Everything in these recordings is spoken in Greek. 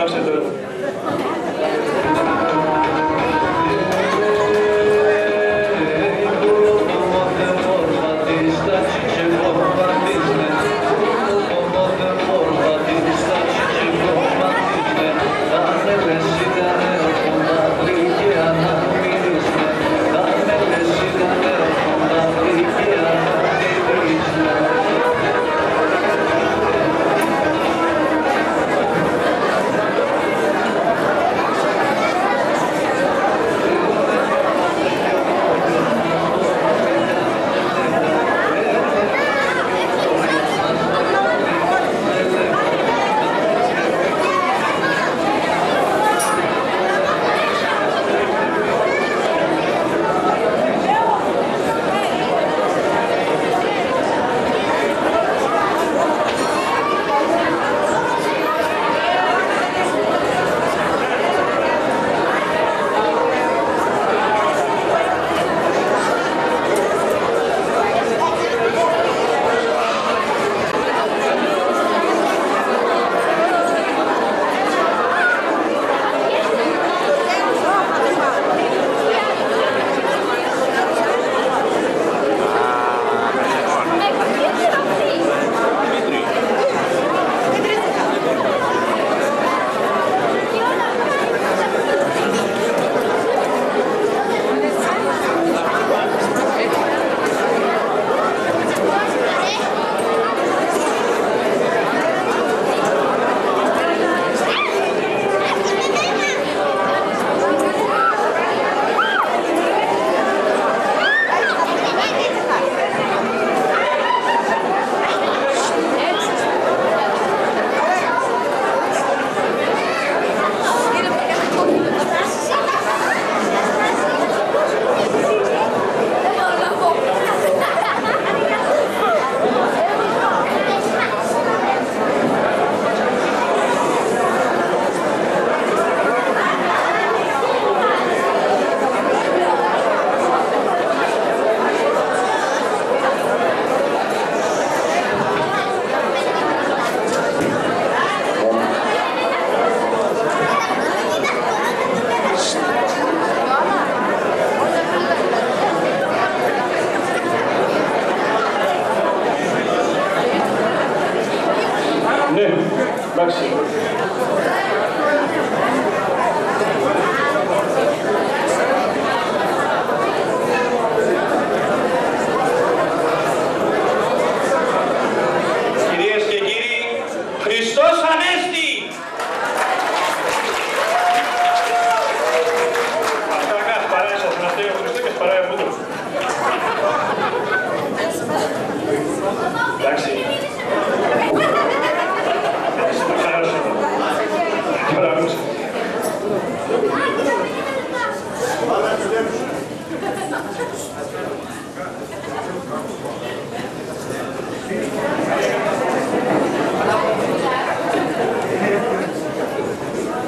Δόξα τω.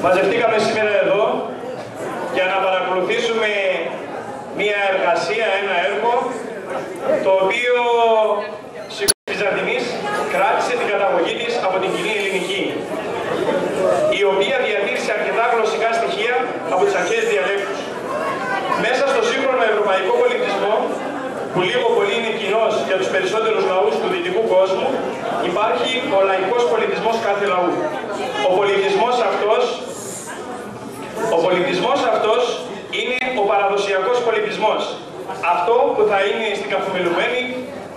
Μαζευτήκαμε σήμερα εδώ για να παρακολουθήσουμε μία εργασία, ένα έργο, το οποίο η Βυζαντινής κράτησε την καταγωγή της από την κοινή ελληνική, η οποία διατήρησε αρκετά γλωσσικά στοιχεία από τις αρχαίες διαλέκτους. Μέσα στο σύγχρονο ευρωπαϊκό πολιτισμό, που λίγο πολύ είναι κοινός για τους περισσότερους λαούς του δυτικού κόσμου, υπάρχει ο λαϊκός πολιτισμός κάθε λαού. Ο πολιτισμός αυτός είναι ο παραδοσιακός πολιτισμός. Αυτό που θα είναι στην καθομιλουμένη,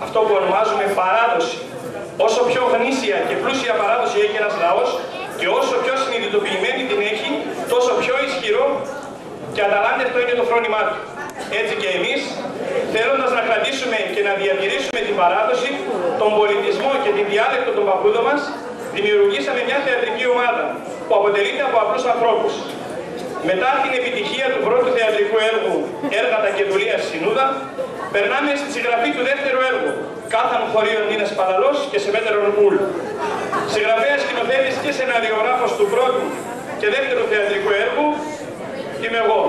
αυτό που ονομάζουμε παράδοση. Όσο πιο γνήσια και πλούσια παράδοση έχει ένας λαός και όσο πιο συνειδητοποιημένη την έχει, τόσο πιο ισχυρό και αταλάντευτο είναι το φρόνημά του. Έτσι και εμείς, θέλοντας να κρατήσουμε και να διατηρήσουμε την παράδοση, τον πολιτισμό και την διάλεκτο των παππούδων μας, δημιουργήσαμε μια θεατρική ομάδα που αποτελείται από απλούς ανθρώπους. Μετά την επιτυχία του πρώτου θεατρικού έργου «Έργατα και δουλεία Συνούδα», περνάμε στη συγγραφή του δεύτερου έργου «Κάθαν χωρίων Νίνας Παλαλός και σε μέτερον Ουλ». Συγγραφέας, σκηνοθέτης και σεναριογράφος του πρώτου και δεύτερου θεατρικού έργου είμαι εγώ,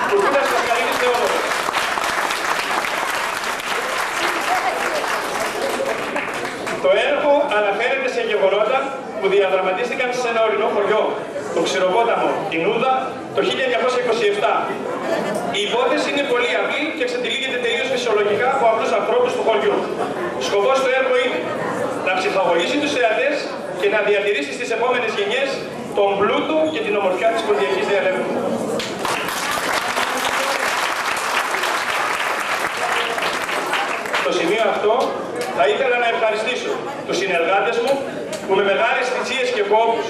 Κουρκούτας Πασχαλίδης Θεόδωρος. Το έργο αναφέρεται σε γεγονότα που διαδραματίστηκαν σε ένα ορεινό χωριό, τον Ξηροπόταμο, την Ούδα, το 1927. Η υπόθεση είναι πολύ απλή και εξαντλείται τελείως φυσιολογικά από απλούς ανθρώπους του χωριού. Σκοπός του έργου είναι να ψυχαγωγήσει τους θεατές και να διατηρήσει στις επόμενες γενιές τον πλούτο και την ομορφιά της ποντιακής διαλέκτου. Στο σημείο αυτό θα ήθελα να ευχαριστήσω τους συνεργάτες μου που με μεγάλες θυσίες και κόπους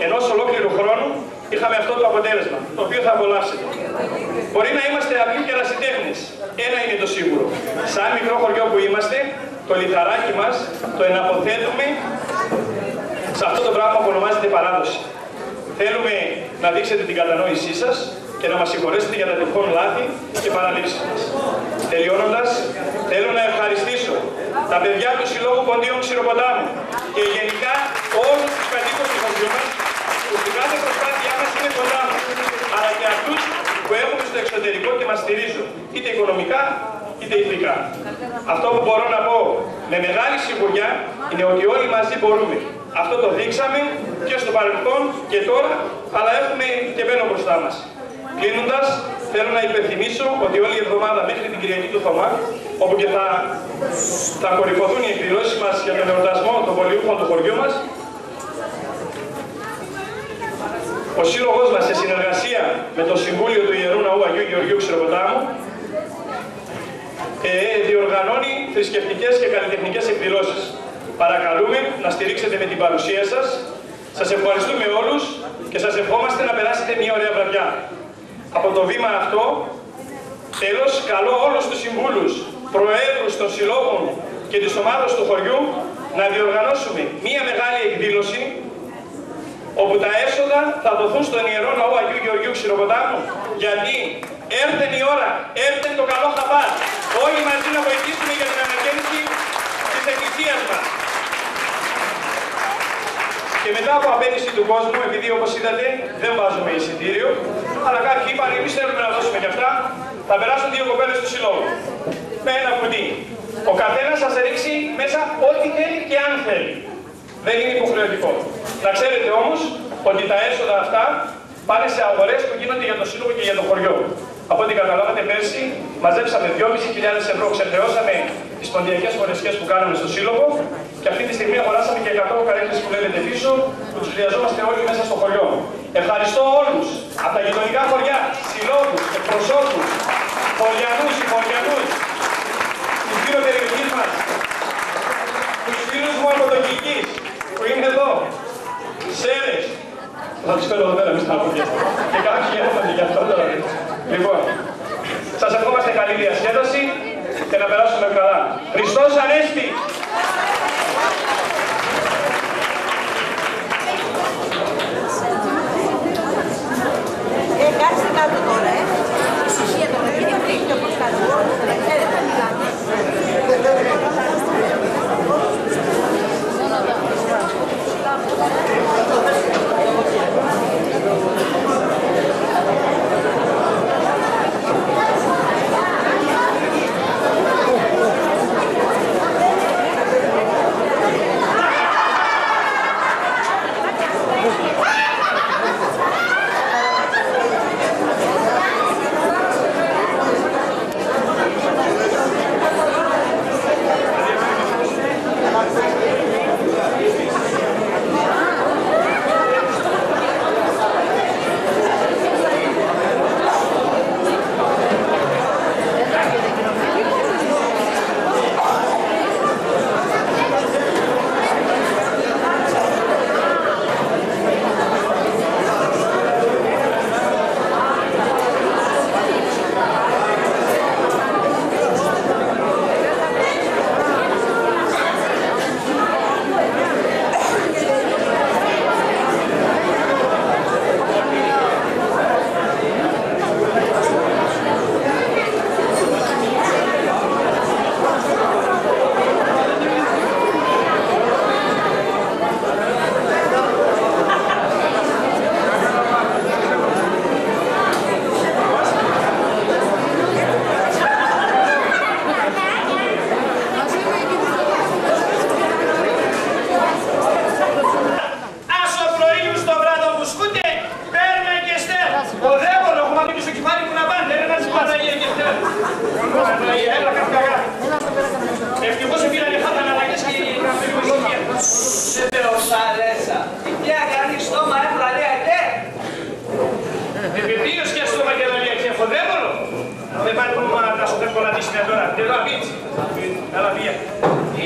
ενός ολόκληρου χρόνου είχαμε αυτό το αποτέλεσμα, το οποίο θα απολαύσετε. Μπορεί να είμαστε απλοί και ερασιτέχνες. Ένα είναι το σίγουρο. Σαν μικρό χωριό που είμαστε, το λιθαράκι μας το εναποθέτουμε σε αυτό το πράγμα που ονομάζεται παράδοση. Θέλουμε να δείξετε την κατανόησή σας και να μας συγχωρέσετε για τα τυχόν λάθη και παραλήψεις μας. Τελειώνοντας, θέλω να ευχαριστήσω τα παιδιά του Συλλόγου Ποντίων Ξηροποτάμου και γενικά όλους τους κατοίκους του χωριού μας που στην κάθε προσπάθειά μας είναι κοντά μας, αλλά και αυτούς που έχουμε στο εξωτερικό και μας στηρίζουν, είτε οικονομικά είτε ηθικά. Αυτό που μπορώ να πω με μεγάλη σιγουριά είναι ότι όλοι μαζί μπορούμε. Αυτό το δείξαμε και στο παρελθόν και τώρα, αλλά έχουμε και μένω μπροστά μας. Κλείνοντας, θέλω να υπενθυμίσω ότι όλη η εβδομάδα μέχρι την Κυριακή του Θωμά, όπου και θα κορυφωθούν οι εκδηλώσεις μας για τον εορτασμό των πολιούχων του χωριού μας, ο Σύλλογος μας, σε συνεργασία με το Συμβούλιο του Ιερού Ναού Αγίου Γεωργίου Ξηροποτάμου, διοργανώνει θρησκευτικές και καλλιτεχνικές εκδηλώσεις. Παρακαλούμε να στηρίξετε με την παρουσία σας. Σας ευχαριστούμε όλους και σας ευχόμαστε να περάσετε μια ωραία βραδιά. Από το βήμα αυτό, τέλος, καλώ όλους τους συμβούλους, προέδρους των συλλόγων και της ομάδας του χωριού να διοργανώσουμε μια μεγάλη εκδήλωση όπου τα έσοδα θα δοθούν στον Ιερό Ναό Αγίου Γεωργίου Ξηροποτάμου, γιατί έρθεν η ώρα, έρθεν το καλό χαμπάρ. Όλοι μαζί να βοηθήσουμε για την ανακαίνιση της εκκλησίας μας. Και μετά από απέτηση του κόσμου, επειδή όπως είδατε δεν βάζουμε εισιτήριο, αλλά κάποιοι είπαν εμείς θέλουμε να δώσουμε και αυτά, θα περάσουν 2 κοπέλες του συλλόγου. Με ένα κουτί. Ο καθένας θα σε ρίξει μέσα ό,τι θέλει και αν θέλει. Δεν είναι υποχρεωτικό. Να ξέρετε όμως ότι τα έσοδα αυτά πάνε σε αγορές που γίνονται για το σύλλογο και για το χωριό. Από ό,τι καταλάβατε, πέρσι μαζέψαμε 2.500 ευρώ, ξεχρεώσαμε τις ποντιακές φορεσιές που κάναμε στο σύλλογο και αυτή τη στιγμή αγοράσαμε και 100 καρέκλες που λέτε πίσω, που τους χρειαζόμαστε όλοι μέσα στο χωριό. Ευχαριστώ όλους από τα γειτονικά χωριά, συλλόγους, εκπροσώπους, χωριανούς, υποχωριανούς, της γύρω περιοχής μας, τους φίλους μου από το Κικής που είναι εδώ, Σέρες. Θα τις φέρω εδώ πέρα, μη σταματήσω. Και κάποιοι έρχονται γι' αυτό τώρα. Λοιπόν, σας ευχόμαστε καλή διασκέδαση και να περάσουμε καλά. Χριστός Ανέστη! Κάτσε κάτω τώρα, ησυχία το παιδί, και όπως κάτω. Ξέρετε, μιλάμε.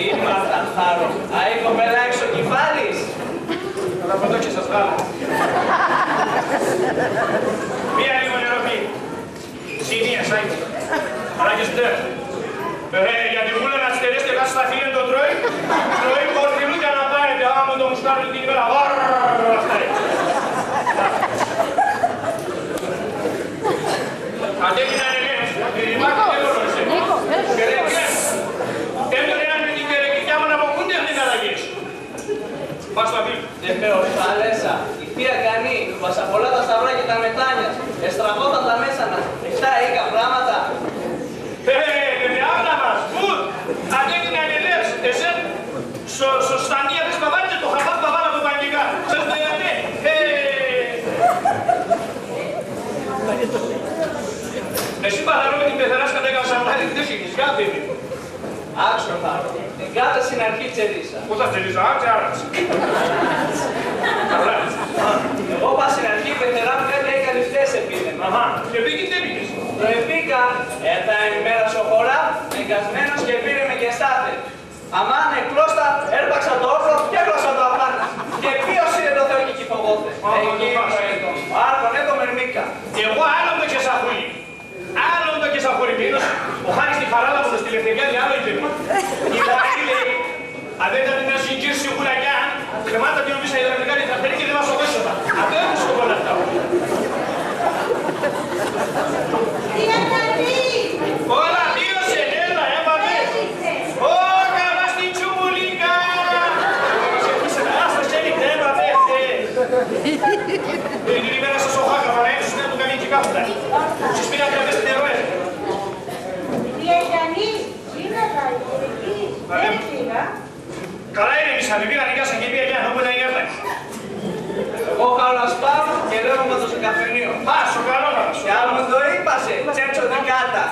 Είμαι Θαρθάρο. Αή κοπέλα έξω κεφάλης. Θα πω το και σας βγάλω. Μία λίγο νερό πει. Σινία, σάιτη. Ανάγκες ντε. Για τη βούλα να στερέστε κάτω στα φίλια το τρώει. Τρώει κορδιλού για να πάρετε άμα το μουστάρι την ημέρα. Αυτά είναι. Αντέχει να είναι νέος. Υπάρχει και εδώ νόησε. Κερεκές. Έμενε αν με την κερεκικιά μου να αποκούνται αυτές τις αλλαγές. Πας στο αφήλ. Βεβαίως, Αλέσσα, η θεία Κανή, του Πασαπολά τα σταυρά και τα μετάνια, εστραβόταν τα μέσανα, εφτά οίκα πράγματα. Άβρα μας, φουτ, αντέχει να είναι νέος. Εσέν, σωστανία της παβάλετε το χαβά παβάλα το παγγικά. Σας το γιατί. Εσύ παθαρώ με την πεθεράς κατά έκανα σαν άλλη δεν έχεις κάτι. Άξιο Θάρο, την κάθε στην αρχή τσερίσα. Πού θα τσερίζω, άξε άραξε. Εγώ πας στην αρχή πεθερά μου κάτι έκανε χθες επίδεμα. Αχα, και πήγες δεν πήγες. Το επίκα, έρθα η μέρα στο χωρά, εγκασμένος και πήρε με και στάθε. Αμάν εκλώστα, έρπαξα το όπλο και έκλωσα το απάνω. Και ποιος είναι το Θεό και κυφοβόθε. Εκεί είναι το Άρκον, το Μερμίκα. Εγώ άλλον το και σαχούλι. Άλλον το και σαχούλι. Μήνως, ο Χάρης στη Χαράλα μου στη Λευτεριάδη άλλο είπε. Η Χαρή λέει, αν δεν ήταν μια συγκύρση γουλαγιά, κρεμάτα την οποία υδραυλικά θα φέρει και δεν μας οδέσσοτα. Αυτό είναι σκοπό να αυτά. Όλα, μείωσε, έλα, έβαμε. Ω, καλά στην τσουμουλίκα. Σε άστα χέρι, έβαμε. Την ημέρα σας ο Χάκα, να έρθεις να του κάνει και κάθετα. Σας πήγα να τραβές την ερώε. Καλά είναι εμείς, αν με πήγαν νοικιάσαν και πήγα για να πούμε να είναι έρθαν. Εγώ χάλας πάω και λέω με το καφενείο. Α, στο καλό να σου. Και αν μου το είπασε, τσέτσο την κάτα.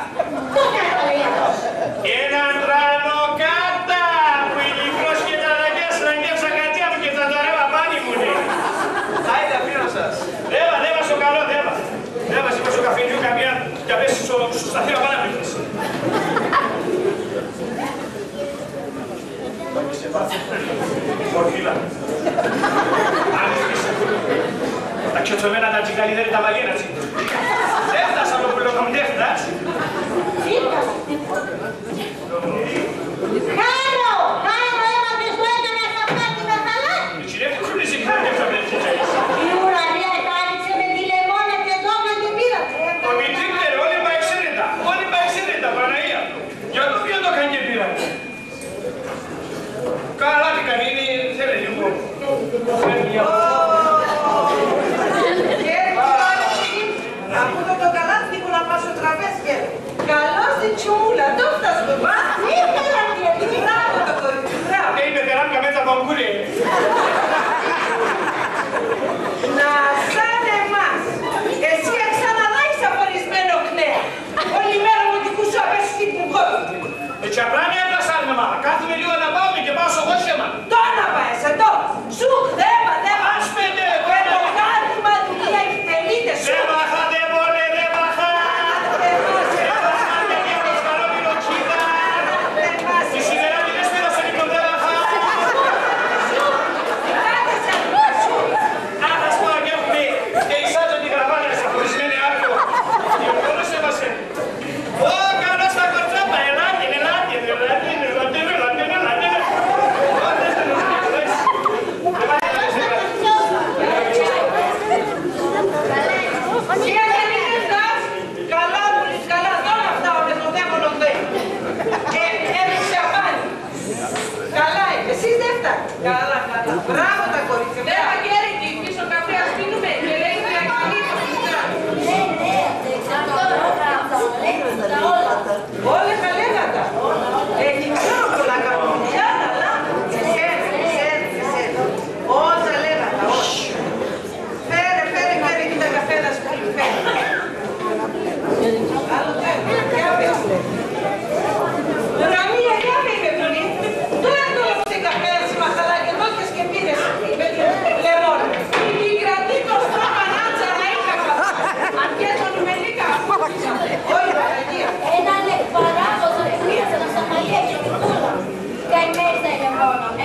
Έναν τρανοκάτα που η μικρός και τα λαγιάς λαγιάψα κατιά μου και τα ταρέβα πάνι μου λέει. Άιντε αφήνω σας. Δέβα στο καλό, δέβα. Δέβα είπα στο καφενείο καμιά και απέσεις στο σταθείο πάνω να πήγες. Μορφίλα. Τα ξετσομένα τα τσικαλί δεν είναι τα βαγένα τσι. Έφτασα το πουλό μου, δεν φτάσει. Χάρο! Χάρο, έμαθες το έκανες αυτά την αχαλάτη. Η τσιρέφη σου είναι συχνά και θα πέτυχε τσέλης. Η ουρανία κάλυψε με τη λεμόνα και δόκα και πήρατε. Το μητρίκτερ, όλοι πάει εξαίρετα. Όλοι πάει εξαίρετα, Παναγία. Για το ποιο το έκανε και πήρατε. Καλά τι κάνει, θέλει λίγο. Ακούω το καλάθι που να πάσω τραπέζια. Καλό στην τσούλα, το φτάσουμε. Μα, ήθελα και μπράβο το κορίτσι, μπράβο. Και είπε περάμκα μέτσα κονκούρι. Να σαν εμάς. Εσύ ξαναδάχεις αφορισμένο κλαία. Όλη μέρα μου την κουσώ απ' εσύ που κόβει. Έτσι απλά μια πλασάρνα μα. Κάθομαι λίγο να πάμε και πάω στο κόσιαμα. Τώρα πάες εδώ. Σου, δέμα. Ας πέντε, Το κάθημα δουλειά εκτελείται σου. δεν μαχα, δεν πόνε, δεν μαχα. Δεν μαχα, και το σκαλό μιλοκίδα. Η σιδεράνη δεν σπίδασε λοιπόν, δεν μαχα. Α, θα σου πω και έχουμε και η Σάτζο τη γραβάνα σε χωρισμένη άκρο. Και ο μόνος έβασε. Ω, καλώς τα κορτσάπα, ελάτε.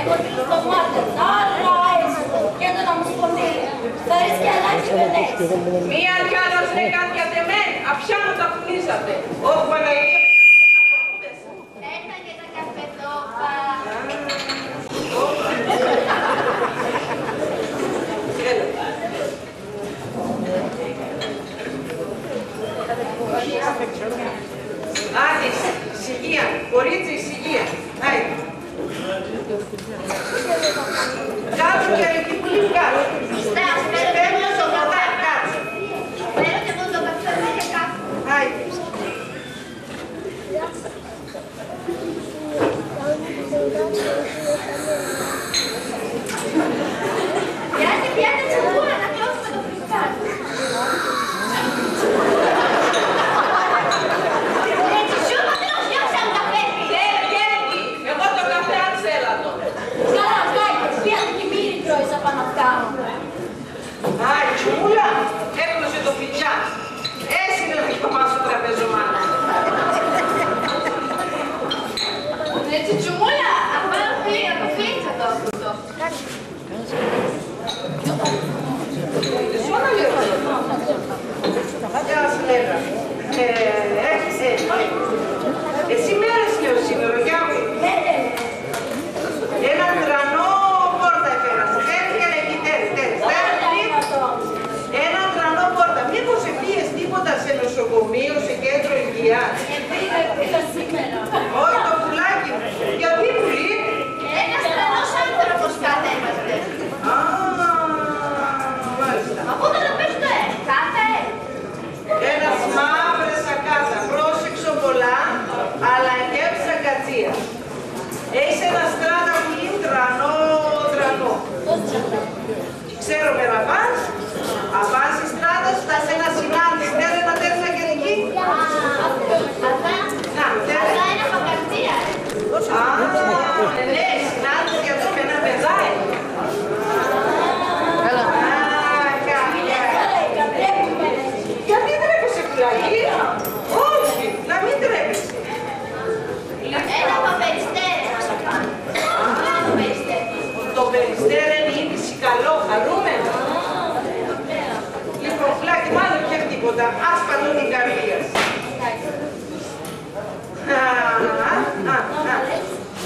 έχω τη ντομάτα, αλλά έτσι. Και τον Ομοσπονδί. Θα ρίσκει αλλάξει βενές. Μία κι άλλος είναι κάτι ατεμένη. Απιά μου τα κουνήσατε. Όχι Παναγία. Έρθα και τα καφεδόπα. Άντε, ησυχία. Κορίτσι, ησυχία. Άιντε. Κάτω και εκεί που λείπει κάτω. Παίρνω στο ποτά, κάτω. Θέλω και εγώ το καφέ και κάτω. Άιντε. Πιάτε τσουμπούρα να κλώσουμε το φρυσκάκι. Έτσι σου είπα δεν ως γιώξε από καφέ. Γέρνη, εγώ το καφέ αν θέλω το. Καλά, κάιτες, πιάτε και μύρι τρώεις απάνω αυτά. Άι, τσουλά, έπλωσε το φιτζά. Έτσι να μην το πάω στο τραπεζομάνα. Έτσι τσουμούλα, απάνω φύγα το φίτσα το αυτό. Γεια σου, Λένα. Εσύ με άρεσε ο σήμερα, γεια μου. Έναν τρανό πόρτα έφερα. Τέρια εκεί, τέρια. Έναν τρανό πόρτα. Μήπως επίες τίποτα σε νοσοκομείο, σε κέντρο υγείας. Πήγα σήμερα. Όχι το πουλάκι μου. Γιατί πουλί. Ένας τρανός άνθρωπος κατέβαστε. Α, μάλιστα. Από πού το πες το κάθε. Ένας μαύρες ακάτα. Πρόσεξο πολλά, αλλά γεύσα κατσία. Έχεις ένα στράτα πουλί τρανό. Ξέρω με να πας. Απάς η στράτα σου, θα σε ένα συνάντηση. Θέλει να τέρνα και εκεί. Αυτά είναι από καρτία. Α, ναι, συνάντηση για το ένα παιδάκι. Γιατί τρέπεσαι πουλάκι. Όχι, να μην τρέπεσαι. Ένα από περιστέρι να το κάνω. Το περιστέρι. Το περιστέρι είναι είδηση καλό, χαρούμενο. Λοιπόν, πουλάκι, μάλλον πια τίποτα. Άσπατο την καρδία σου.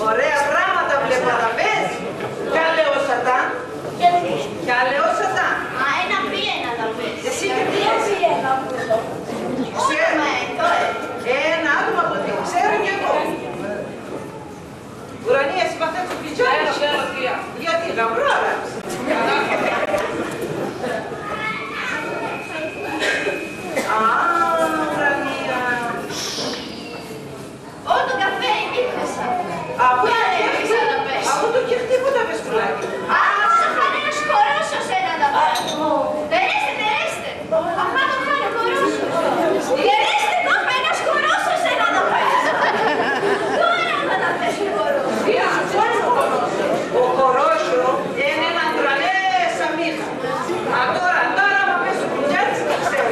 Ωραία πράγματα βλέπω να πες. Ποια λέω σατά. Ποια λέω σατά. Α, ένα πήγε να τα πες. Εσύ και τι έτσι. Ξέρω. Ένα άτομο από τι ξέρω κι εγώ. Ουρανία, συμπαθές του πιτζόνι. Γιατί γαμπρό άραξε. Α, Ουρανία. Όλο το καφέ υπήρχασα. Από το και χτύπωτα πες πουλάκι. Α, θα φάνε ένας χορόσος ένα να πάρω. Τερέστε. Αυτά το φάνε χορόσος. Τερέστε, κόφε ένας χορόσος ένα να πάρω. Τώρα θα τα πες χορόσος. Ο χορόσο είναι ένα τρανές αμύχα. Τώρα μα πες το πουλιάκι θα ξέρω.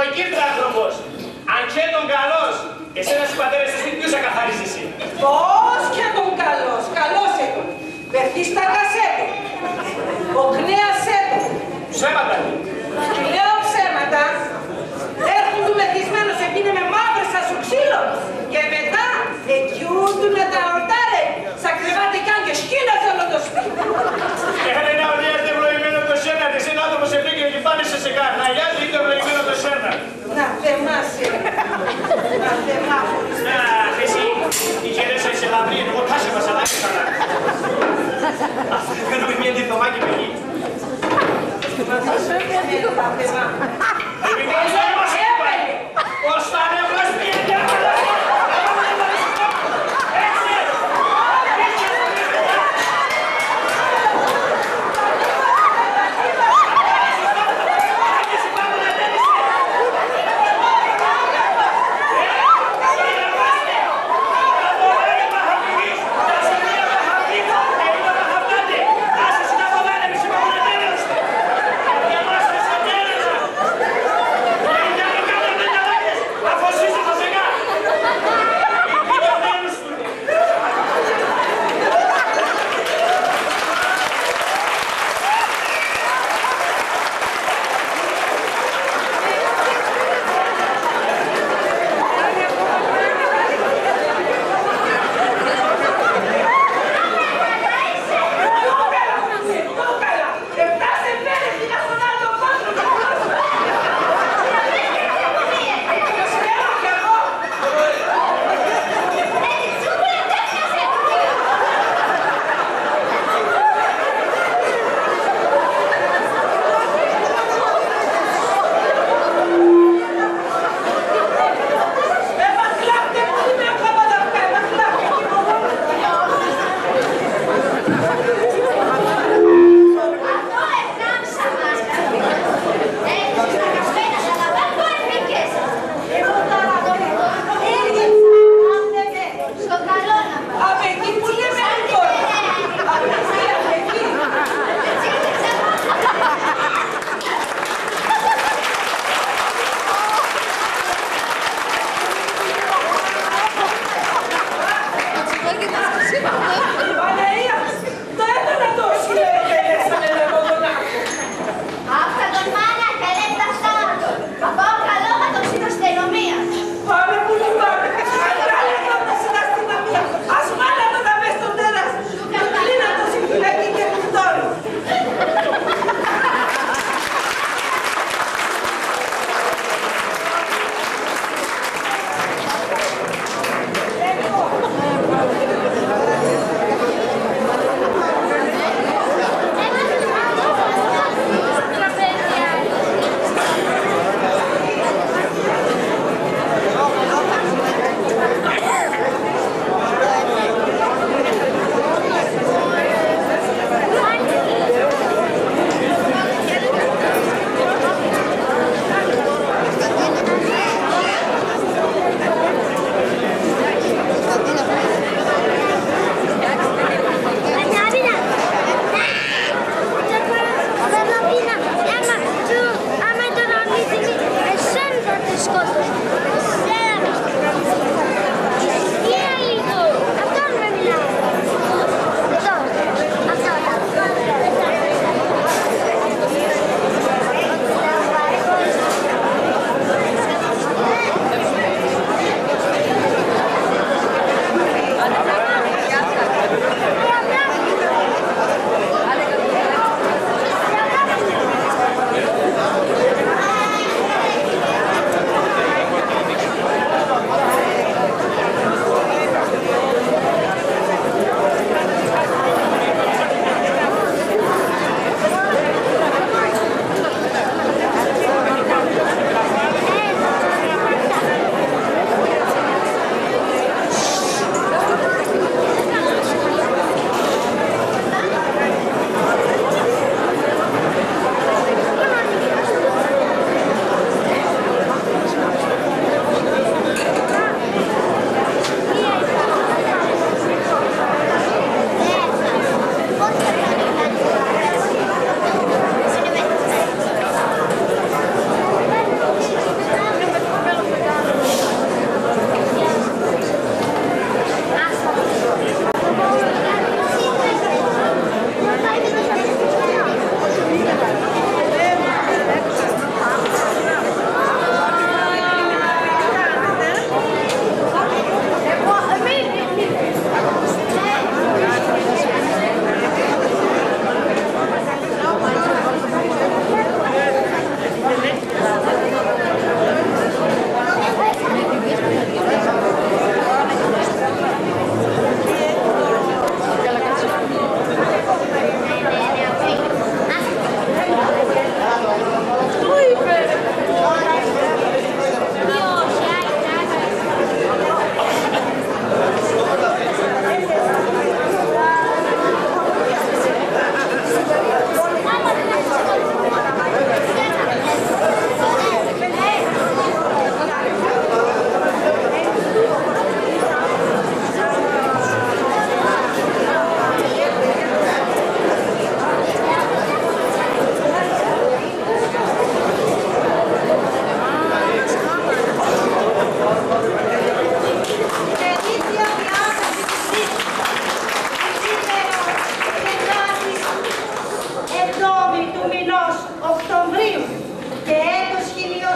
εκεί άνθρωπος. Αν και τον καλός, εσένα στους πατέρες του σπιτιού θα καθαρίζεις εσύ. Πώς και τον καλός, καλός έτον. Περχίστακασέ του. Οκνέασέ του. Ψέματα. Λέω ψέματα. Έρχουν του μεθυσμένος εκείνη με μαύρες σαν σου ξύλο. Και μετά, εκειούν του να τα ορτάρε. Σα κρεβάτε κι αν και σκύλαζε όλο το σπίτι. Ένα ορδιάζεται ευλογημένο το σένα της, είναι άτομος επίκαιρο και πάνησε σε κάτι. Να γιάζει είτε ευλογημένο το σένα. Να θεμάσαι. Να θεμάφορες. Αχ, εσύ, η γερέσα είσαι λαμπρή, εγώ τάσε μας αλλάξει καλά. Αφού κάνουμε μια διθωμάκι πηγή. Μα θα σου έπαιρνε τα θεμά. Επιτέλους δεν μας έπαιρνε. Ως θα ανεβρός πήγε και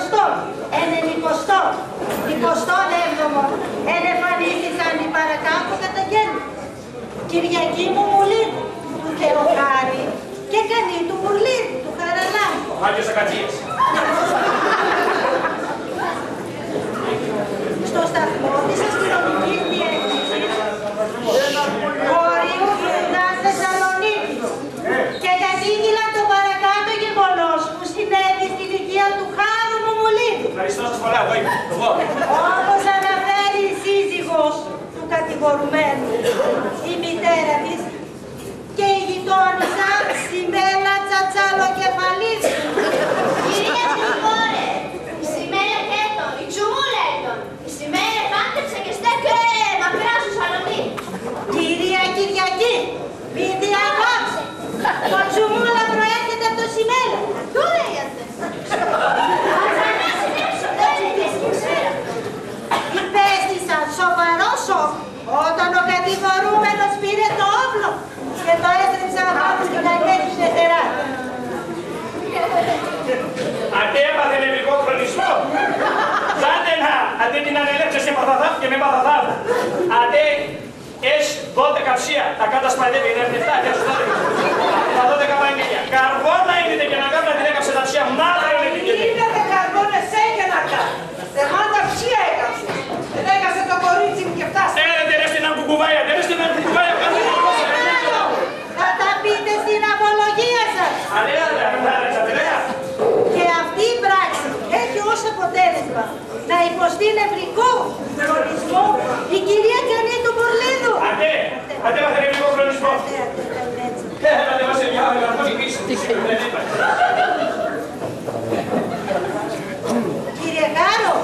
60, 90, 27, ενεφανίστησαν οι παρακάτω καταγγέλνοι. Κυριακή μου Μουλίδου, του Θεοχάρη και κανεί του Μουρλίδου, του Χαραλάμπου. Άγιος Ακατζίας. Στο σταθμό της αστυνομικής διεύθυνσης Χωρίου Φρυδάς Θεσσαλονίκης και κατήγγειλαν το παρακάτω γεγονός που συνέβη στην οικία του Χάρου Μουλίδου. Ευχαριστώ σας πολλά, εγώ. Όπως αναφέρει η σύζυγος του κατηγορουμένου, η μητέρα της και η γειτόνισσα Σιμέλα Τσατσαλοκεφαλίδη. Κυρία Γρηγόρε, η Σιμέλα Κέτον, η Τσουμούλα Έτον, η Σιμέλα επάντρεψε και στέκε μακριά στο Σαλονί. Κυρία Κυριακή, μην διαβάψε. Το Τσουμούλα προέρχεται από το Σιμέλα. Πού λέγεται? Ανανάσει έξω, δεν είναι και ξέρω. Υπέστησαν σοβαρό σοκ όταν ο κατηγορούμενος πήρε το όπλο και το έστρεψε από στην καημένη πεθερά. Αντί έπαθε νευρικό χρονισμό. Ζάτε να, αντί την ανελέψε σε παθαθάβ και με παθαθάβ. Αντί ες 12 ψία, τα κάτω σπαντεύει, είναι 7 και 12. Τα 12 βαγγέλια. Καρβόνα είναι και να κάνουν την έκαψε τα ψία, μάτρα είναι την κεντή. Είναι καρβόνες έγιναν τα. Θεμάτα ψία έκαψε. Δεν έκαψε το κορίτσι μου και φτάσε. Έρετε ρε στην αγκουκουβάια, δεν στην αγκουκουβάια, κάντε το κόσμο. Θα τα πείτε στην απολογία σας. Και αυτή η πράξη έχει ως αποτέλεσμα να υποστεί νευρικό χρονισμό η κυρία Κανή του Μουρλίδου. Αντέ μάθε νευρικό χρονισμό. Άντε μας ενδιάβει να πути πίσω. Κύριε Χάρο,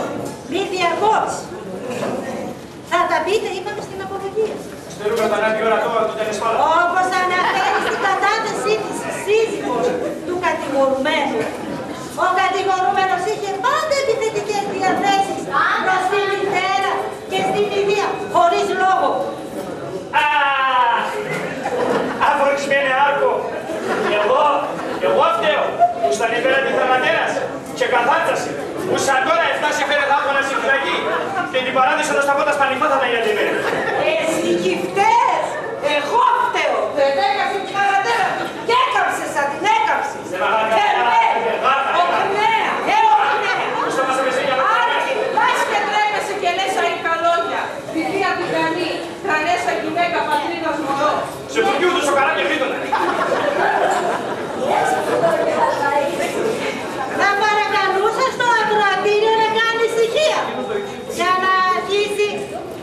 μη διακόψει. Θα τα πείτε, είπαμε στην απολογία. Στερούμε τον άλλη ώρα τώρα του τελεσφάλα. Όπως αναφέρει στην κατάθεσή της η σύζυγος του κατηγορουμένου, ο κατηγορούμενος είχε πάντα επιθετικές διαθέσεις προς τη μητέρα και στην ίδια, χωρίς λόγο. Αφορισμένε άρκο. Εγώ φταίω που στα νηπέρα τη θερματέρας και καθάρτασε. Που σαν τώρα έφτασε φέρε θάπωνα στη φυλακή και την παράδεισα να στα πότα σπανιφάθατα για την μέρα. Εσύ κι φταίς. Εγώ φταίω. Δεν έκαψε τη χαρατέρα του. Και έκαψες σαν την έκαψες. Πας και τρέπεσαι και λες αϊκαλόγια. Φιλία του Κανή, τρανέσα γυναίκα πατρίδας μωρό. Σε φουκιού του σοκαράκια φύτωνα. Θα παρακαλούσα στο ακροατήριο να κάνει ησυχία για να αρχίσει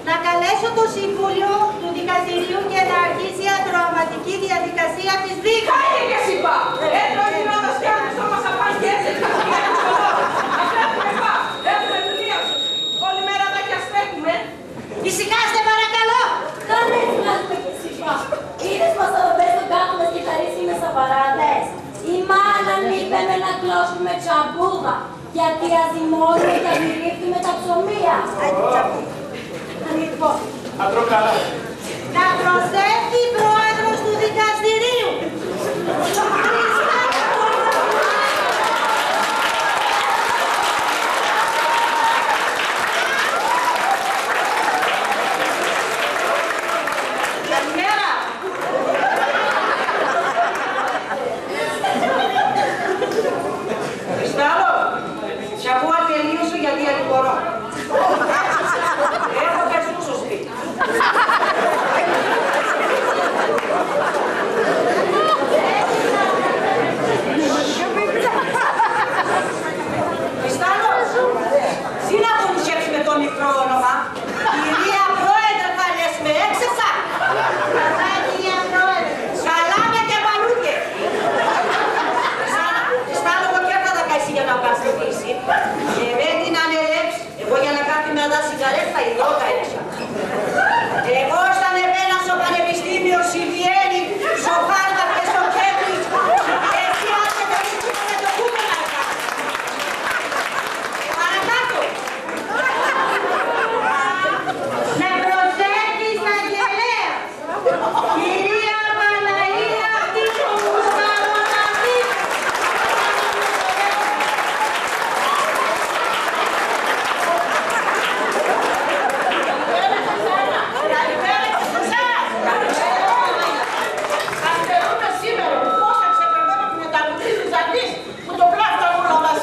να καλέσω το Συμβούλιο του Δικαστηρίου και να αρχίσει η ακροαματική διαδικασία της δίκης. Κάνε και εσύ πά! Έτω την ώρα σκιάνεις όμως θα πας και έτσι. Αφρέφουμε πά! Έχουμε δουλεία σου. Όλη μέρα τα κι αστέχουμε. Ησυχάστε παρακαλώ! Κάνε βγάλουμε και εσύ πά! Είδες πως θα πες τον κάτω μας και χαρίσει με σαπαράδες. Η μάνα μου είπε με να κλώσουμε τσαμπούδα, γιατί αζημώνει και αγυρίπτει με τα ψωμία. Λοιπόν, Αντρόκαλα. να προσθέτει η πρόεδρος του δικαστηρίου. Καλημέρα. Χριστάλλο, τσαμπούα τελείωσε γιατί αντιπορώ. Έχω πεσού στο σπίτι. Χριστάλλο, εσύ να απονησιέψεις με το μικρό όνομα. Κυρία Πρόεδρε, θα λες με έξεσα. Καλά, κυρία Πρόεδρε. Καλά με και παλούκε. Χριστάλλο, εγώ και θα τα καίσει για να παστοποιήσει. Και με την ανελέψει. Εγώ για να κάνει με δά σιγαρέτα, η δόκα έξα. Εγώ όταν επένα στο πανεπιστήμιο Σιβιέννη, στο Χάρβαρντ και στο Κέμπριτζ, εσύ άρχεται με το κούπελ να κάνει. Παρακάτω. Να προσθέτει εισαγγελέα. Κυρία Παναγία Τύπου Σταυροναδίου.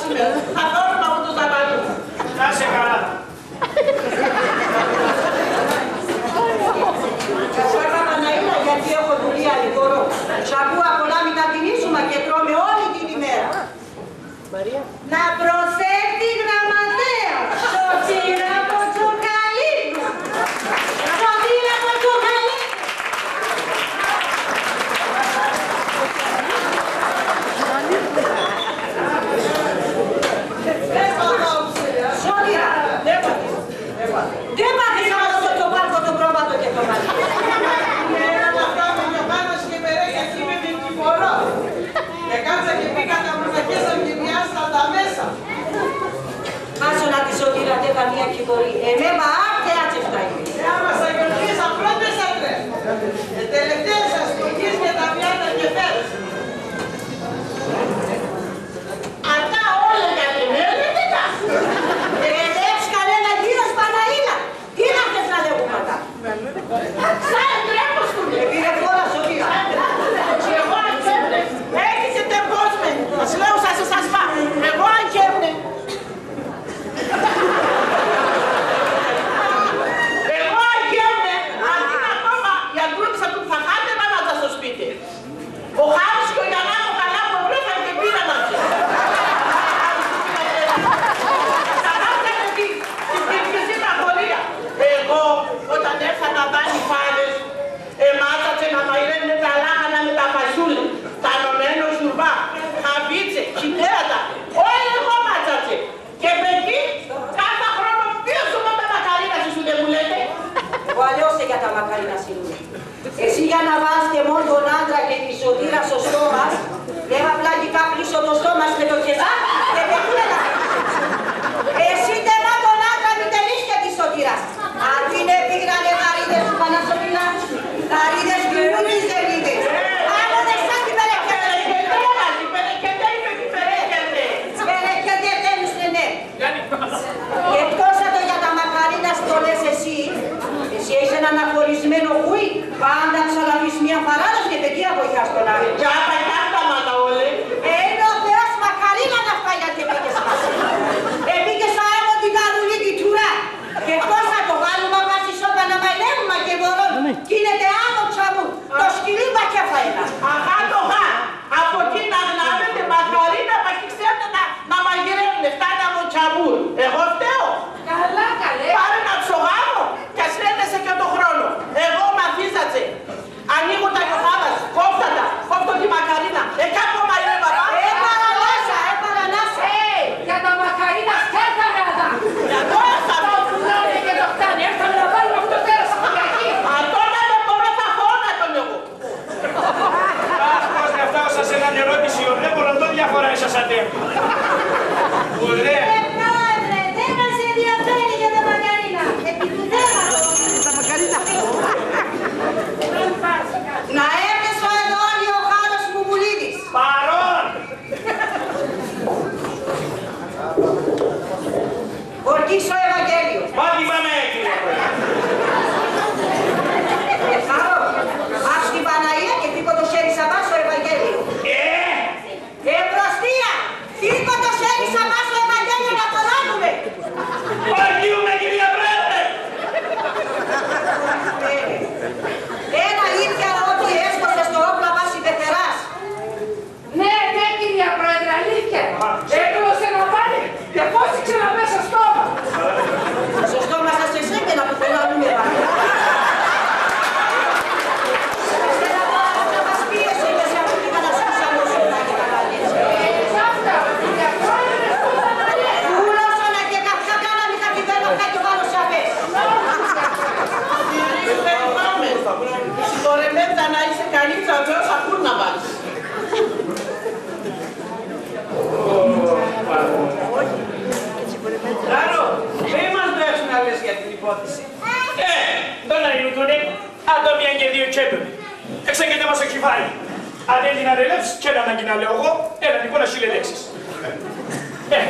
σήμερα. Θα δώσουμε από το ζαμπανού. Να σε καλά. Σώτα Παναήλα, γιατί έχω δουλειά λιγορό. Σακούα πολλά μην τα τηρήσουμε και τρώμε όλη την ημέρα. Να προσθέτει γραμματέα. Σωτήρα Ποτσοκαλίδου. Σωτήρα Ποτσοκαλίδου. Σωτήρα. Δεν πάθεις να δώσω το πάρκο το πρόβατο και το μαλλί. Να πάμε και πάνω και περέγια εκεί με την Κυπορό. Και κάτσα και πήγα τα μουρνακές των κυριάστα τα μέσα. Άσο να τη Σωτήρα δεν καμία Κυπορή. Εμένα άρτε άτσεφτα είναι. Άμα σας γιορτήσα πρώτες άντρες. Τελευταίες σας τουρκείς με τα πιάτα και φέρες. Αυτά όλα για την έλεγχα. Ελεύς κανένα κύριος Παναήλα. Τι να θες να λέγουμε αυτά. Σαν τρέπος του λέει. Πήρε φορά Σωτήρα. Εγώ αν κέρνε, έχεις τερκόσμενη. Σας λέω σας πά. Εγώ αν κέρνε. Εγώ αν κέρνε, αντί να ακόμα για γκρούπισα του θα χάτε μάνα στο σπίτι. Ο Χάρης και ο Γιαννάκο καλά που βρέθαν και πήραν αυτή. Θα χάσανε την πληθυσή τα χωρία. Εγώ όταν έρθα να πάνε φάρες, μάτσατσε να μαϊραίνουν τα λάχανα με τα φασούλια, τα ενωμένο σουρβά, χαβίτσε, χιτέατα, όλοι εγώ μάτσατσε. Και παιδί, κάθε χρόνο ποιος σου με μακαρίνα σου δεν μου λέτε. Εγώ αλλιώς για τα μακαρίνα σιλούν. Εσύ για να βάζετε μόνο τον άντρα και τη Σωτήρα στο στόμα, δεν θα πλάγικα πλήσω το στόμα με το κεζάκι και δεν πούνε να εσύ τεμά τον άντρα μην τελείς και τη Σωτήρας. Αν την επίγρανε γαρίδες του Πανασωτήρα, γαρίδες γρινούν τις γερίδες. Άλλονε σαν την περεκέτε. Περεκέτε τέλους ναι. Και εκτός από για τα μακαρίνα στο λες εσύ έχεις έναν αφορισμένο γουί, πάντα ψαλαβείς μια παράδοση και παιδεία βοηθάς τον άλλο. Για τα μάνα όλοι. Είναι ο Θεός μακαρίνα να φάει γιατί πήγες μας. Πήγες θα έμω την καρουλή την τουρά. Και εκτός θα το βάλουμε βάσει σώπα να μαϊλεύουμε και μπορώ. Γίνεται άμμο τσαμού. Το σκυλί μπακέφα ένα. Αχά το γα. Από εκεί να γνωρίζετε μακαρίνα μα και ξέρετε να μαγειρεύουν. Φτάνα μου τσαμούρ. Εγώ φταίω. Καλά καλέ. Πάρε να ψογάμω και ασφαίνεσαι και το χρόνο. Εγώ μαθήσατε. Ανοίγω τα γιοχάδας, κόφτατα, κόφτω τη μακαρίνα. Κάπου μαϊρεύα πά. Παρανάσα. Για τα μακαρίνα σκέφταμε αδά. Για το έφαμε. Το πουλάνε και το φτάνει. Έρθαμε να βάλουμε αυτό το τέρας από την αρχή. Τώρα δεν μπορώ θα χώνα τον εγώ. Αχ, πώς με αυτά όσα σε έναν ερώτηση, ο βλέπω ρωτώ διαφορά εσάς αντέχω. Ωραία. Πρόεδρε, δεν μας ενδιαφέρει για τα μακαρίνα. Επί του θέματος. Να έρθει στο εδόλιο ο Χάρος Κουμουλίδης. Παρόν. Ορκής ο Ευαγγέλιος. Πάλι πάμε κύριε Πρόεδρε. Χάρο, άσου την Παναγία και τύπω το χέρι σαβά στο Ευαγγέλιο. Εμπροστία, τύπω το χέρι σαβά στο Ευαγγέλιο να το λάβουμε. Παγιούμε κυρία Πρόεδρε. Ένα ίδια ότι έσκωσε στο όπλα βάση πεθεράς. Ναι, κυρία Πρόεδρε, αλήθεια. Έκλωσε να πάλι και πώς ξαναπες στο στόμα. Στο στόμα σας εσέ και να το πελάνουμε πάλι. Μας πίεσε και σε αυτό την κατασκούσαμε όσο να και καταλήξει. Αυτά, κυρία Πρόεδρε, Ούλωσονα και κάποια κάναμε τα κυβέρνα κάτι πάνω σε απές. Συγχωρεμέντα να είσαι καλή τραβέως ακούν να βάλεις. Άρο, μην μας βρέψουν να λες για την υπόθεση. Δεν αγιουτούνε, αν το μια και δύο τσέπουν. Εξέγεται μας το κεφάλι. Αν δεν την αδελεύσεις, και να ανάγκη να λέω εγώ, έλα λοιπόν να συλλελέξεις.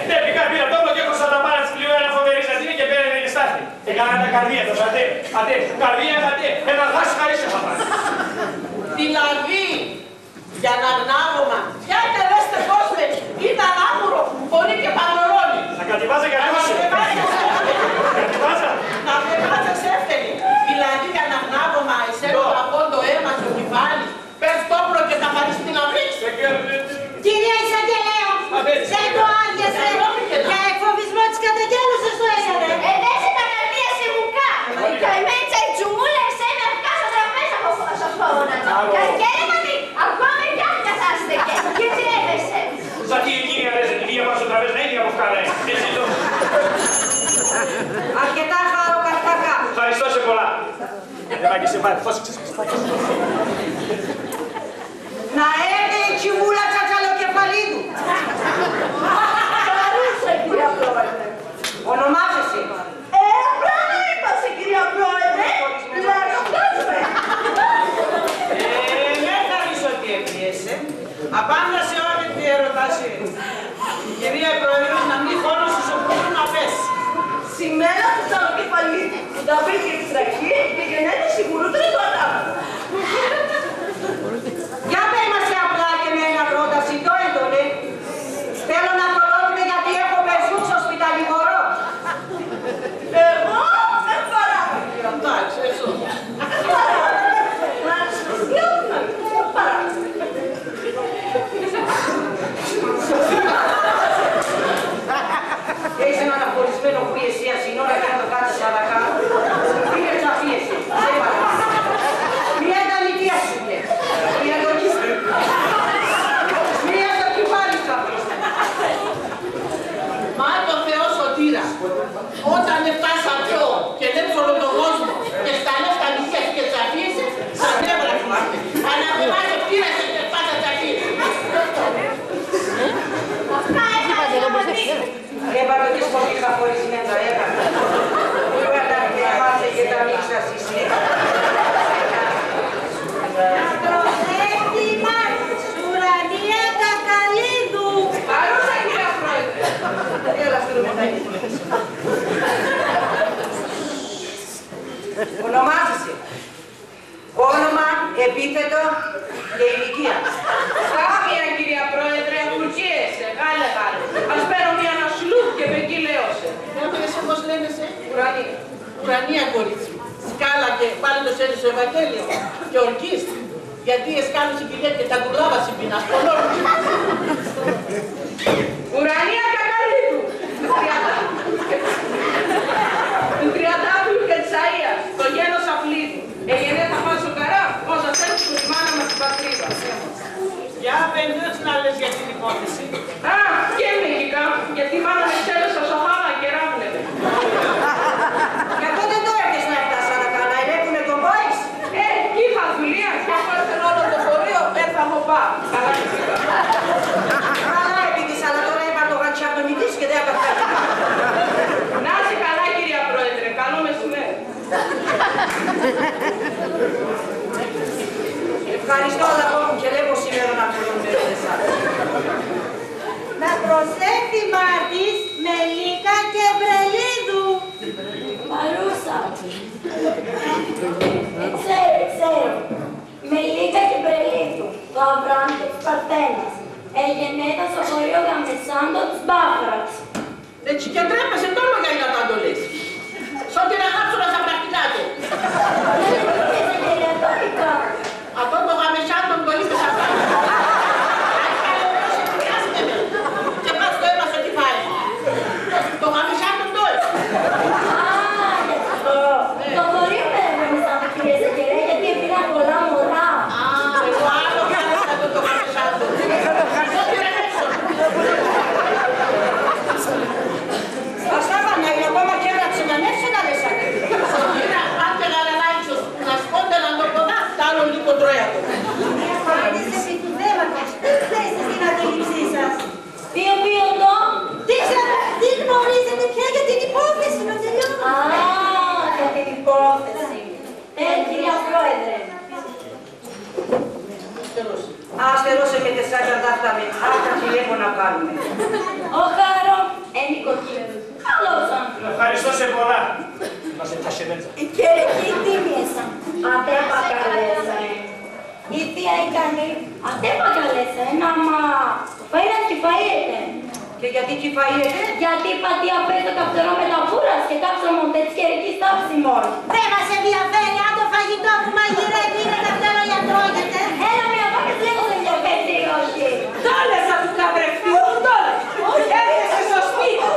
Δεν πήγα πήρα τόπο και έκοψα τα πάρα της πλοίου ένα φοβερή ζατίνη και πέρα και στάθη. Έκανα τα καρδία τους, αντέ, καρδία, ένα γάσι χαρίσιο θα πάρει. Δηλαδή, για να ανάγωμα, για τελέστε κόσμο, ήταν άμουρο, μπορεί και Εσύ το. Αρκετά χαροκαρτάκα. Ευχαριστώ σε πολλά. Ευάγγισε, βάλε, φώσεξες. Να έρθει η τσιβούλα Τσατσαλοκεφαλίδου. Παρούσα, κυρία Πρόεδρε. Ονομάζεσαι. Πράγμα είπασε, κυρία Πρόεδρε. Λαροκάζουμε. Δεν θα πεις ότι έπιεσαι. Απάντα σε όλη την ερωτάση. Η κυρία Πρόεδρος να μην χώνω στους οποίους να πέσει. Σημαία του Τσαλοκεφαλίδου που τα βρήκε της αρχής και γεννέται σιγουρότερο το ατάπο. Για πες μας απλά και με ένα πρόταση, το έντονε. Θέλω να προλάβουμε γιατί έχω πεζούς στο σπιταλιγορό. Εγώ δεν παράμε. Εντάξει, εσύ. Δεν παράμε. Μα σιώπνα, δεν παράμε. Έχεις έναν απολυσμένο που εσύ ασυνόρα και να το κάνεις σαρακά. Είναι τσαφίεσαι. Σε παρακαλώ. Μια ενταλικία σου είναι. Μια εντολίστη. Μια στο κεφάλι σου αφήστε. Μα το Θεό σωτήρα. Όταν φτάσει αυτό και δεν όλο τον κόσμο και στα λεφτά νησιά και τσαφίεσαι, σαν νεύρα θυμάστε. Αναβεβάζω πήρασε και πάντα τσαφίεσαι. Αυτά έκανε να μου δείχνει. Έπατε τις πολύ χαφορισμένα έπατε. Που καταρκέμαστε και τα μίξα στη συνέχεια. Ακροσέκτη μας, Ουρανία Κακαλίδου. Παρούσα, κυρία Πρόεδρε. Έλα, στείλουμε τα ίδια. Ονομάζεσαι. Όνομα, επίθετο και ηλικία. Κάμια, κυρία Πρόεδρε, φουτζίεσαι, γάλε. Ας παίρνω μια ανασλού και με εκεί λέωσε. Εσύ πώς λένε σε. Ουρανία. Ουρανία κορίτσι. Σκάλα και πάλι το σέρι στο Ευαγγέλιο. Και ορκής. Γιατί εσκάλωσε η κυρία και τα κουλάβα συμπίνα. Ουρανία Κακαλίδου. Του Τριαντάφυλλου και της Αΐας, το γένος Αφλίδου. Εγενέ θα πάω στο καρά, όσα θέλουν που η μάνα μας στην πατρίδα. Για πέντε να λες για την υπόθεση. Α, και μήκηκα, γιατί η μάνα με στέλνωσε στο χάμα και ράβνευε. Γι' αυτό δεν το έρθεις να έφτασα να κάνω, ελέγχουνε τον boys. Εκεί είχα δουλεία και αφού έρθεν όλο το χωρίο, έρθα από πά. Καλά και πήγα. Καλά έπηγες, αλλά τώρα είπα το γατσιαπτομητής και δεν απευθύνει. Να είσαι καλά, κυρία Πρόεδρε, καλό μεσημέρι. Ευχαριστώ, αγαπώ μου, και λέγω σήμερα να ακολουθήσω εσάς. Να προσέχει Μάρτης, Μελίκα και Μπρελίδου. Παρούσα. Ξέρω. Μελίκα και Μπρελίδου, το Αβραάμ και της Παρθένας. Εγενέτα στο χωρίο Γαμεσάντο της Μπάφρας. Έτσι και τρέπεσαι τώρα για να τα λες. Σ' ό,τι να χάψω στα πρακτικά του. Είσαι κυριατόρικα. Αυτό το γαμεσάντον το είπες αυτά. Και πας το έμασε τι πάει. Το γαμεσάντον το είπες. Α, για το χωρίο με έβγαινε σαν κυρίες και ρε, γιατί έφυγαν πολλά μωρά. Α, εγώ άλλο κάνεις αυτό το γαμεσάντον. Αυτό τι ρε έξω. Αυτά πάνε, είναι ακόμα και ένα τσιμανές να λες άκρη. Μira, άντε γαλανάξος, να σκόνται να το πονά, τ' άλλο λίγο τρώιατο. Μάρτης επί του θέματος, τι θέσεις στην αντίληψή σας. Ποιο το. Τι γνωρίζετε πια για την υπόθεση, να τελειώνουμε. Α, για την υπόθεση. Κυρία Πρόεδρε. Αστερώσε και τεσσάρια δάχτα με άρτα τηλέφωνα κάνουμε. Ο Χάρο, ενοικοκύριο. Καλός άνθρωπος. Ευχαριστώ σε πολλά. Και εκεί τι μέσα. Αντέπα καλέσα. Η θεία ικανή. Αντέπα καλέσα. Άμα φαίνεται και φαΐεται. Και γιατί κυφαΐεται. Γιατί πατή απέτω καυτερό με τα βούρας και κάψω μοντέ της καιρικής τάψιμων. Δεν μας ενδιαφέρει αν το φαγητό που μαγειρεύει είναι καυτέρο για τρώγεται. Έλα μια βάκες λίγο δεν ενδιαφέρει ή όχι. Τόλες θα του καπρευτούν, τόλες. Έρχεσαι στο σπίτι.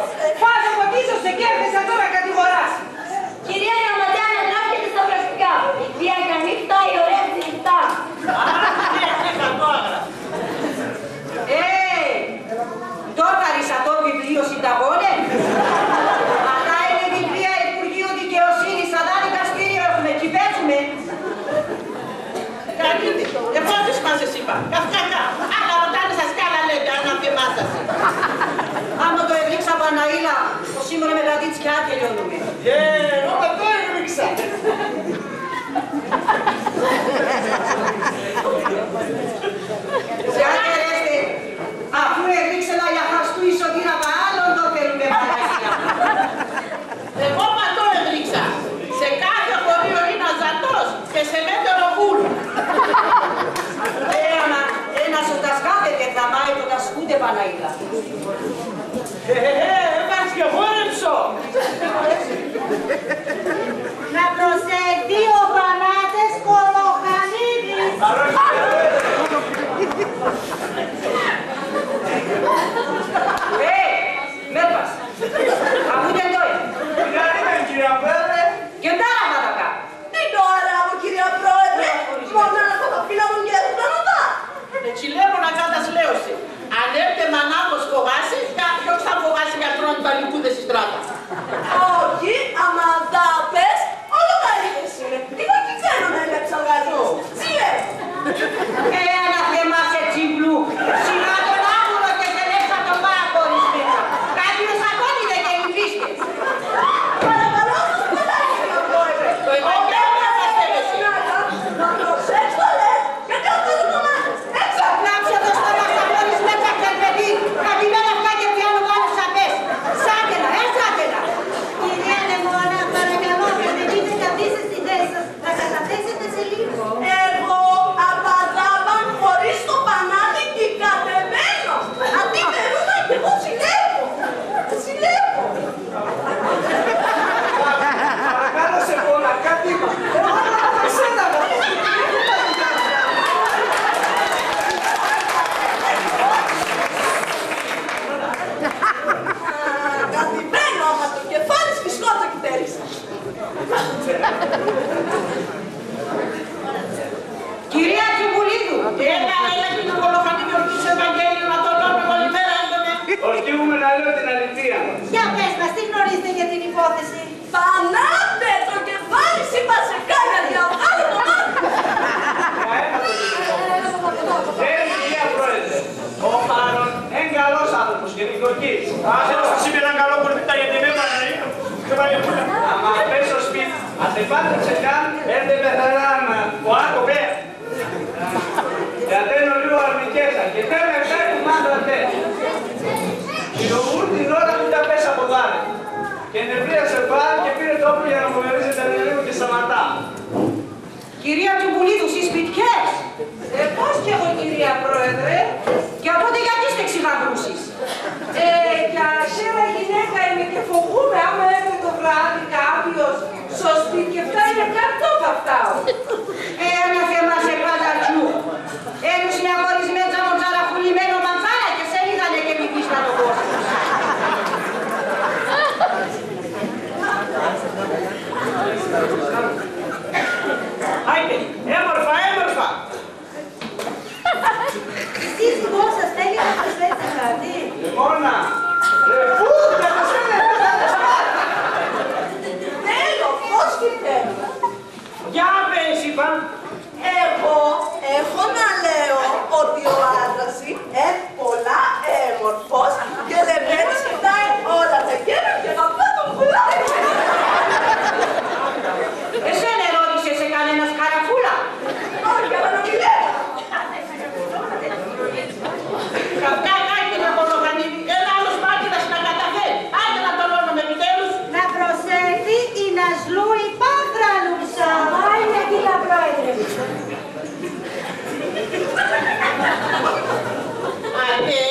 Φάτε ποτίσω σε και έρχεσαι τώρα κατηγοράς. Κυρία Γραμματέα, να έρχεται στα πρακτικά. Η θεία ικανή φτάει ωραία ψηφτά. Το καρισατό βιβλίο συνταγώνε. Το σήμερα με τα δίτσια τελειώνουμε. Εγώ με το έριξα. Σε άκερεστε, αφού έριξελα για χαστού ισοτήρα από άλλον το θέλουμε παρασία. Εγώ πατώ έριξα. Σε κάθε χωρίο είναι αζατός και σε μέτερο βούλο. Άμα ένας ο τασκάβεται θα μάει το τασκούνται Παναήλα. Έπας και χόρεψω. Να προσεχθεί ο Πανάτες Κολοχανίδης. Μέρπας, αφού δεν το είναι. Καλημέρα, κυρία Πρόεδρε. Και τώρα μάτακα. Τι τώρα μου, κυρία Πρόεδρε, μόνο να τα παπίλα μου και έρθουν να δω. Έτσι λέω να κάτας λέωση. Αν έρθει μανάκος φοβάσαι, κάποιος θα φοβάσει για τρώνε παλικούδες στη στράτα. Όχι, άμα τα πες, όλο καλύτερες είναι. Εγώ τι ξέρω να είναι ψαλγαλιός. Ζηλεύω. Αναθεμάσαι τσιμπλού. Σιγά τον άβουλο και σε λέξα τον πάρα χωρίς μέσα. Κάποιος ακόμη δεν κελυμπίστες. Παρακαλώ σας πολλά, κυρία Πρόεδρε. Το Ευαγγέλιο να σας θέλεσαι. Να προσέξεις το λες, γιατί αυτό είναι το μάθος. Έξω. Κλάψε το στόμα στα χωρίς μέσα και παιδί. Κατημένα αυτά και πιάνω πάνω σαπές. Σάτελα, σάτελα. Κυρία Λεμόνα, παρακαλώ, μπορείτε να καθίσετε στη θέση σας. Θα καταθέσετε σε λίγο. Εγώ απαντάβαν χωρίς το πανάδι και κατεμένω. Αντί περούνα και εγώ ζηλεύω. Ζηλεύω. Παρακαλώ σε πολλά, κάτι είπα. Εσένα, Κατημένο άμα το κεφάλι σφισκό το κοιτέρισα. Κυρία Τσουμπουλίδου. Έλα και το Κολοχανίδη ορκής Ευαγγέλιο να το λέμε όλη μέρα έντονε. ορκίζομαι να λέω την αλήθεια. Για πες μας, τι γνωρίζετε για την υπόθεση. Πανάτε το κεφάλι είπα σε κάνα διαβάζω το μάτι. Κυρία Πρόεδρε, ο Πάρον είναι καλός άνθρωπος και νοικοκύρης. Άσε να σας είπε έναν καλό που ρωτήτα για την έμανα. Άμα πες στο σπίτι, αν δεν πάτρεψε καν, έρθε πεθαράμε. Ο Άκο πέ. Κατένω λίγο αρνικέσα και θέλω να του μάντρα τε. Χειρογούρ την ώρα που τα πες από δάρε. Και νευρίασε πάρα και πήρε το όπλο για να απομερίζει τα λίγο και σταματά. Κυρία Τσουμπουλίδου, στις σπιτιές. Πώς κι εγώ, κυρία Πρόεδρε. Και οπότε γιατί είστε ξηγαβρούσεις. Για σένα γυναίκα είμαι και φοβούμαι άμα έρθει το βράδυ κάποιος στο σπίτι και αυτά είναι κάτω από αυτά. Αναθεμάσαι παντατζού. Ένους μια χωρισμέντσα μου τσαραχουλημένο μαντσάρα και σε είδανε και μη πεις να το κόσμο. Άιντε, έμορφα, έμορφα. Η σύζυγός σας θέλει να προσθέσει κάτι. Μόνα, ρε πού, Θέλω, πώς τι θέλω. Για πες, είπα. Εγώ έχω να λέω ότι ο άντρας είναι πολλά έμορφος και λεβένει κοιτάει όλα τα γέννα και να πάει τον πουλάει. Εσένα ερώτησε σε κανένα καραφούλα. Όχι, αλλά να μιλάει. Καυτά κάνει την Κολοχανίδη. Ένα άλλος μάρτυρας να καταφέρει. Άντε να τολώνω με επιτέλους. Να προσέχει η Νασλού η Πάνδραλουσα. Άιντε, κυρία Πρόεδρε. Άντε,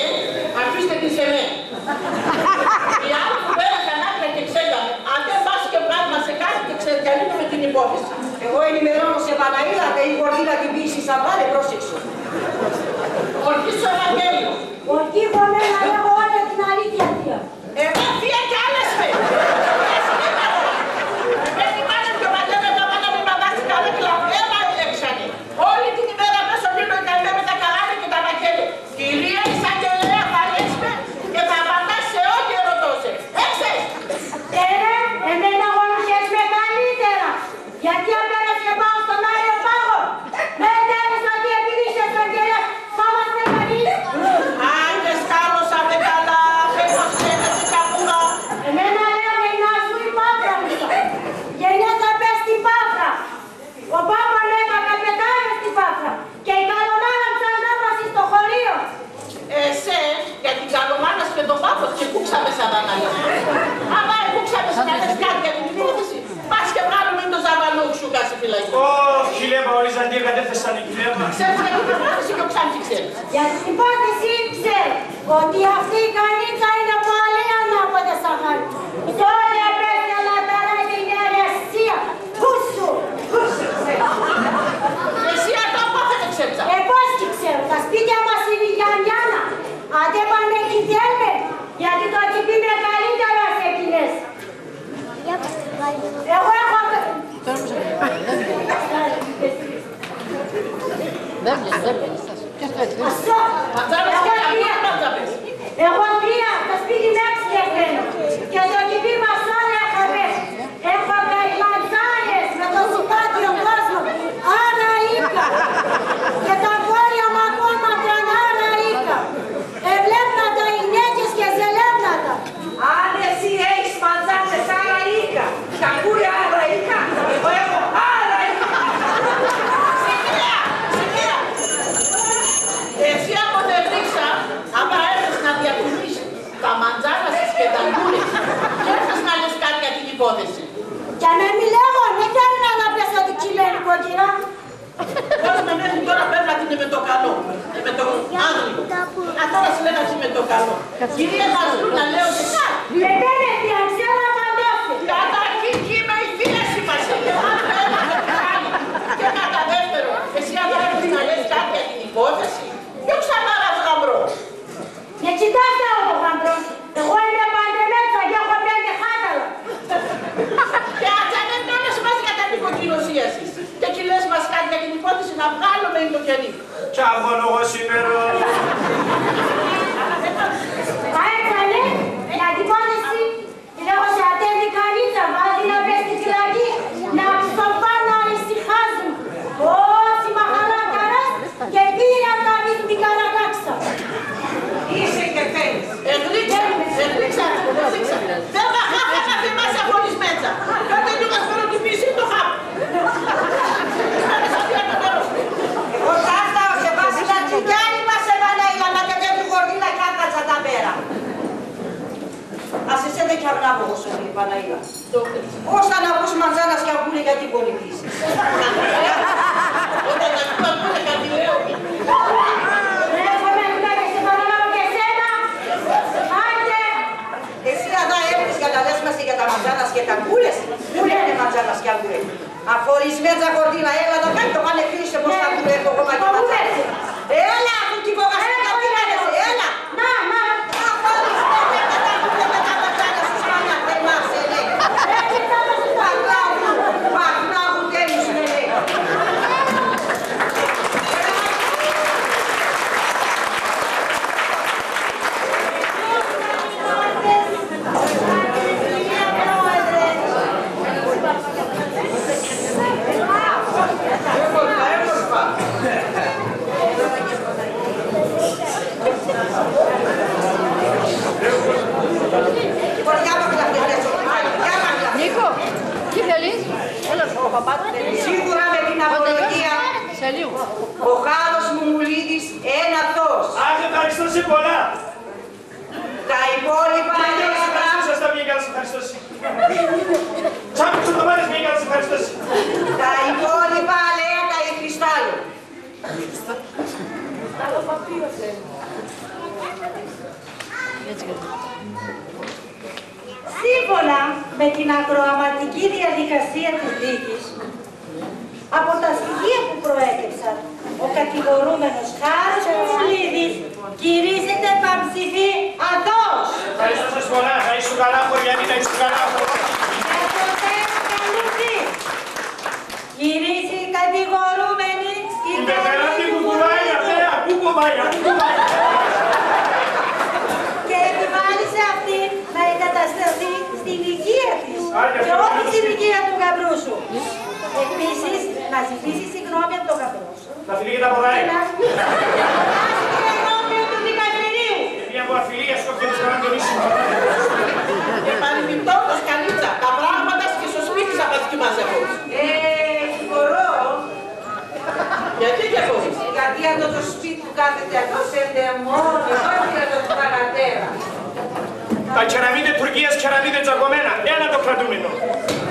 αφήστε τη σε μέ. Οι άλλοι που πέρασαν άκρα και ξέραμε. Αν δεν πας και βγάλει μας σε κάτι και ξεδιαλύνουμε την υπόθεση. Εγώ ενημερώνω σε Παναήλα και η κορδίλα την πίση σαν πάλι πρόσεξε. Ορκής στο Ευαγγέλιο. Ορκή φωνέ να λέγω όλα την αλήθεια, θεία. Εγώ θεία κι άλλες με. Έτσι πάνε και μαζεύε τα μάνα μην μαγάσει καλά και λαβέμα έλεξανε. Όλη την ημέρα μέσα στο λίλο η καημέ με τα καράβια και τα μακέλια. Κυρία Εισαγγελέα θα λέσμε και θα απαντάς σε ό,τι ερωτώσε. Έξες! Εμένα γονουσιές με καλύτερα. Γιατί απέρασε και πάω στον Άριο Πάγο. Δεν θέλεις ότι επειδή είσαι εισαγγελέας θα είμαστε καλείς. αντί κατέθεσαν η κυρία μου. Ξέρουν την υπόθεση και ο Ξάνθη ξέρει. Για την υπόθεση ξέρει ότι αυτή η κανίτσα είναι πολύ ανάποδα στα χάρη. Σε όλη απέθεια λαταράει την αιρεσία. Πούσου! Εσύ αυτό πότε δεν ξέρεις. Πώς και ξέρω, τα σπίτια μας είναι για νιάνα. Αν δεν πάνε εκεί θέλουμε, γιατί το τυπί είναι καλύτερο σε εκείνες. Εγώ έχω... Δεν βγαίνει. Και αυτό έτσι. Εγώ τρία, το σπίτι με έξι και το τυπί μας όλοι έχαμε. Έχω καημαντζάνες με το σηκάτιο κόσμο. Άρα είπα. Και τα βόρεια μου ακόμα τρανάρα είπα. Ευλέπνατα οι γυναίκες και ζελέπνατα. Αν εσύ έχεις μαντζάνες άρα ήκα, κακούρι άρα ήκα, εγώ έχω άρα ήκα. Εσύ από την ρίξα, άμα έρθεις να διακουνείς τα μαντζάνα σας και τα γκούρες, και έρθεις να λες κάτι για την υπόθεση. Και να μιλάω, δεν θέλω να αναπιάσω την ξυλένικο κύρα. Πώς με μέχρι τώρα πρέπει να είναι με το καλό, με το άγρυπο. Αυτό να σου λέγα με το καλό. Κυρία Μαστρού, να λέω και κάτι. Δεν πένετε, αν ξέρω να παντώσει. Καταρχήν και είμαι η θεία σημασία. Και κατά δεύτερο, εσύ αν έρθεις να λες κάτι για την υπόθεση, ποιο ξανά να γαμπρώ. Με κοιτάστε ο γαμπρός. Εγώ είμαι παντεμέτσα και έχω πέντε χάταλα. Και αν δεν όλες μαζί κατά την οικοκοινωσίαση. Και εκεί λες μας κάτι για την υπόθεση να βγάλουμε το κελί. Κι μόνο εγώ σήμερα. Τα έκανε για την υπόθεση. Λέω σε ατέλει κανίτσα, βάζει να πες στη φυλακή. Να στον πάνω να ησυχάζουν. Όσοι μαχαλά καράς και πήραν τα βίντου την καρακάξα. Είσαι και θέλεις. Εγλίτσα. Δεν θα χάθα να θυμάσαι χωρίς μέτσα. Τότε λίγο θέλω την πίση το χάπ. Εγώ τάστα ο Σεβάσιλα Τσιγκιάννη μας εβανέγα να κατέβει γορδίλα κι άκατσα τα πέρα. Ας εσύ δεν κι αυνάβω εγώ σου λέει Παναγία. Ώστα να ακούς μαντζάνας και ακούνε γιατί πολιτήσεις. Όταν ακούνε κάτι λέω. Εσύ αδά έρθεις για να λες μας για τα μαντζάνας και τα γκούρες. Πού λένε μαντζάνας και αγκούρες. Αφορισμέτσα γορδίλα, έλα να κάνει το πάνε κλείσε πως τα γκούρε έχω εγώ μαγιματζάνας. Έλα, αφού κυβογαστήκα τι κάνεις, έλα. Να. Αφορισμέτσα τα γκούρε με τα μαντζάνας σου σπάνια, δεν μας λέει. Παγνάγουν τέλους με λέει. Νίκο, τι θέλεις? Σίγουρα με την απολογία, Σε λίγο. ο Χάρος Μουμουλίδης ένα δός. Αχ, ευχαριστώ σε πολλά. Τα υπόλοιπα έργα, Σας τα πήγα να σε ευχαριστώσει. Τσάπη του εβδομάδες πήγα να σε ευχαριστώσει. τα υπόλοιπα έργα η Κρυστάλλου. Σύμφωνα με την ακροαματική διαδικασία της δίκης, από τα στοιχεία που προέκυψαν, ο κατηγορούμενος Χάρος Μουμουλίδης κηρύσσεται παμψηφί αθώος. Ευχαριστώ σας πολλά. Να είσαι καλά, Χωριανή, να είσαι καλά. Κηρύσσει η κατηγορούμενη η Η πεπεράτη που κουβάει, αυτέα, πού κουβάει, πού κουβάει. και επιβάλλει σε αυτήν να εγκατασταθεί στην οικία της και όχι στην οικία του γαμπρού σου. Επίσης, να ζητήσει συγγνώμη από τον γαμπρό σου. Θα φυλίγει τα ποδάρια. Και να ζητήσει ενώπιον του δικαστηρίου. Μια αποαφιλία σου, όχι να της παραντονίσουμε. Και παρεμπιπτόντως καλίτσα, τα πράγματα και στο σπίτι θα πας και μαζεύω. Μπορώ, Γιατί και εγώ. γιατί αυτό το σπίτι που κάθεται αυτός είναι μόνο, όχι για τον παρατέρα. Τα κεραμίδε Τουρκίας, κεραμίδε τζακωμένα, ένα το κρατούμενο.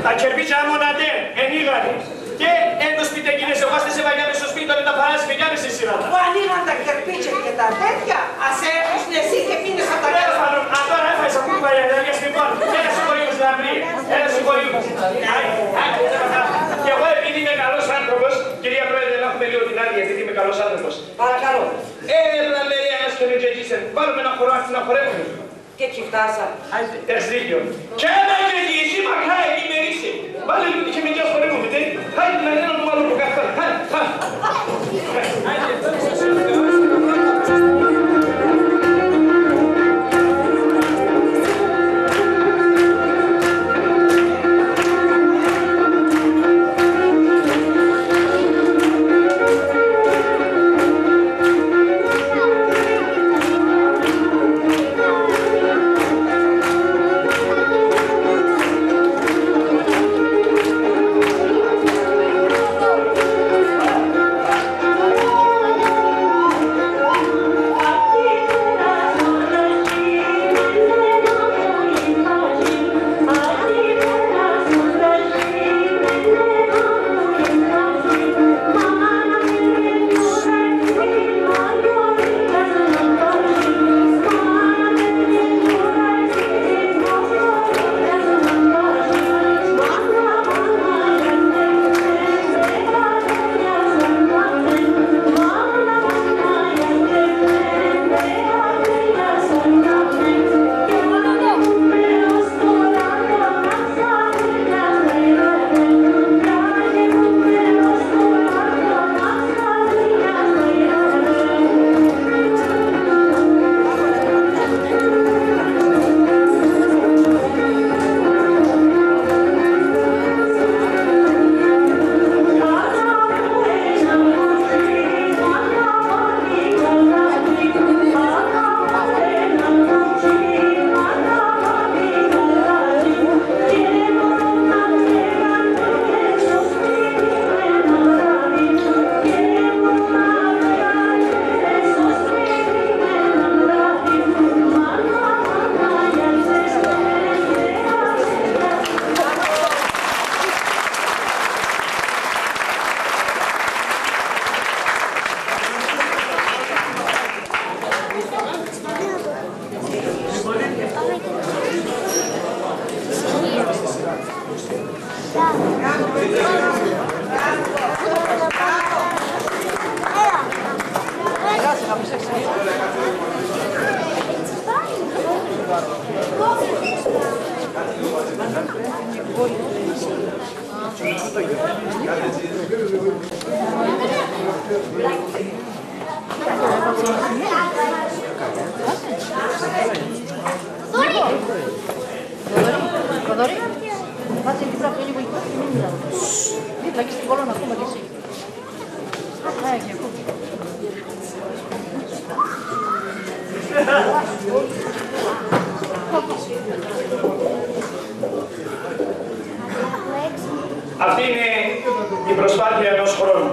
Τα κερβίτια μοναντέ, ενίγαρη. Και έντος πείτε εκείνες εγώ είστε σε βαγιάδες στο σπίτι, όταν τα παράζει με γιάδες εσύ ράτα. Που ανοίγαν τα κερπίτσια και τα τέτοια, ας έρθουν εσύ και πίνες από τα Τέλος πάντων, τώρα έφαγες από την παλιά λοιπόν, ένα συγχωρεί μου στην αυλή, ένα συγχωρεί μου. Και εγώ επειδή είμαι καλός άνθρωπος, κυρία Πρόεδρε, να έχουμε λίγο την άδεια, γιατί είμαι καλός άνθρωπος. Παρακαλώ. Βλαμερία, ένας και ριτζεγίσεν, βάλουμε ένα χορό να χορεύουμε. Και εκεί φτάσα. Έχεις δίκιο. Και ένα είναι και εσύ μακρά, ημερίσαι. Βάλε λίγο και με κοιάς χορεύουμε, τε. Χάιντε να είναι το μάλλον που κάθεται. Θοδωρή, κάτσε εκεί πέρα λίγο εκεί, μην μιλάω. Δίπλα εκεί στην κολόνα, ακούμε και εσύ. Εκεί, ακούμε. Αυτή είναι η προσπάθεια ενός χρόνου.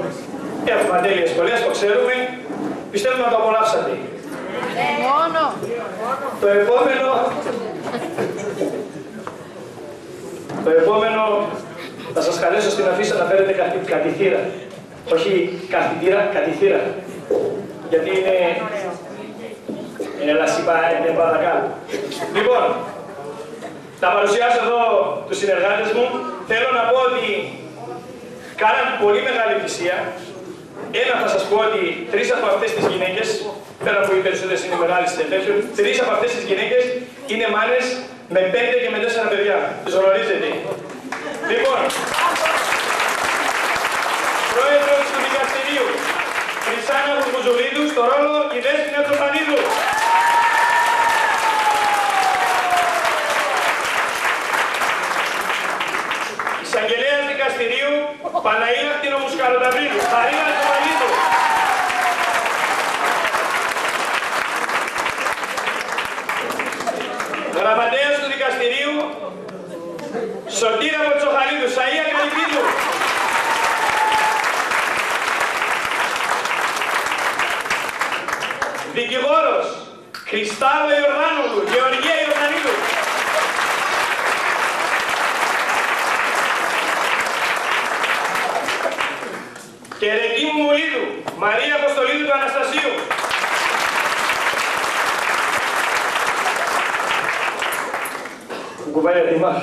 Έχουμε ατέλειες σχολές, το ξέρουμε. Πιστεύουμε να το απολαύσατε. Μόνο. Το επόμενο θα σας καλέσω στην αφίσα να φέρετε κατηθύρα. Όχι καθητήρα, κατηθύρα. Γιατί είναι λασίπα, είναι παρακάτω. Λοιπόν, θα παρουσιάσω εδώ τους συνεργάτες μου. Θέλω να πω ότι κάναν πολύ μεγάλη θυσία. Ένα θα σας πω ότι 3 από αυτές τις γυναίκες, πέρα που οι περισσότερες είναι μεγάλες σε τέτοιο, 3 από αυτές τις γυναίκες είναι μάνες με 5 και με 4 παιδιά. Τις γνωρίζετε. Λοιπόν, πρόεδρος του δικαστηρίου, Χρυσάνα Μπουζουλίδου, στο ρόλο η Δέσποινα Τσοπανίδου. Εισαγγελέας δικαστηρίου, Παναήλα Κτηνομουσκαλοταυρίδου, Χαρίνα Τσοπανίδου. Γραμματέας του δικαστηρίου, Σωτήρα Μοτσοχαλίδου, Σαΐα Καλυπίδου. Δικηγόρος, Χριστάλλο Ιορδάνογλου, Γεωργία Ιορδανίδου. Μαρία Αποστολίδου του Αναστασίου. Κουβάει έτοιμα.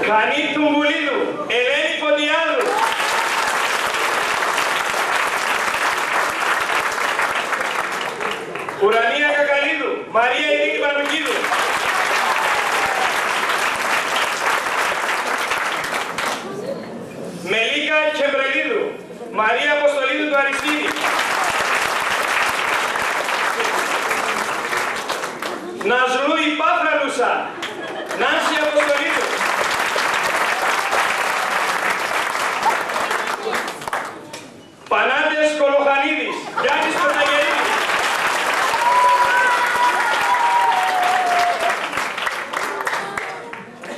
Χανή Τουμπουλίδου, Ελένη Φωτιάδου. Ουρανία Κακαλίδου, Μαρία Ειρήνη Παραμικίδου. Μελίκα Κεμπρελίδου, Μαρία Αποστολίδου του Αριστίδη. Ναζλού Υπάθραλουσα, Νάνση Αποστολίδου. Πανάτες Κολοχανίδης, Γιάννης Κονταγερίδης.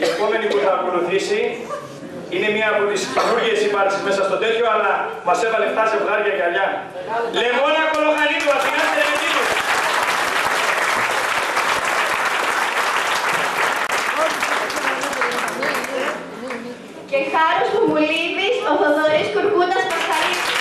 Η επόμενη που θα ακολουθήσει είναι μία από τις καινούργιες υπάρξεις μέσα στο τέτοιο, αλλά μας έβαλε 7 ζευγάρια γυαλιά. Λεμόνα Κολοχανίδου, Αθηνάς Τελετίδου. Και Χάρος Κουμουλίδης, ο Θοδωρής Κουρκούτας Πασχαλίδης.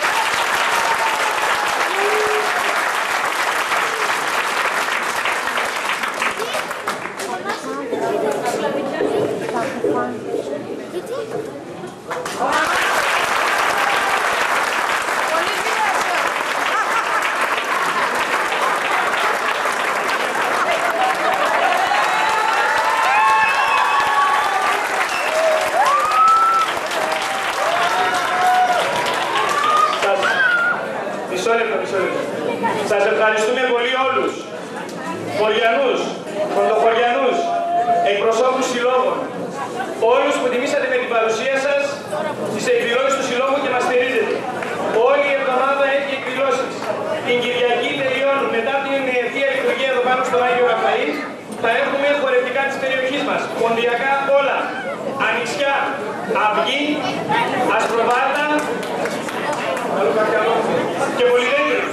Σας ευχαριστούμε πολύ όλους, χωριανούς, κοντοχωριανούς, εκπροσώπους συλλόγων, όλους που τιμήσατε με την παρουσία σας στις εκδηλώσεις του συλλόγου και μας στηρίζετε. Όλη η εβδομάδα έχει εκδηλώσεις. Την Κυριακή τελειώνουν. Μετά την Θεία Λειτουργία εδώ πάνω στο Άγιο Ραφαήλ θα έχουμε χορευτικά της περιοχής μας. Ποντιακά όλα. Ανοιξιά, αυγή, ασπροβάρτα και πολυδέντρους.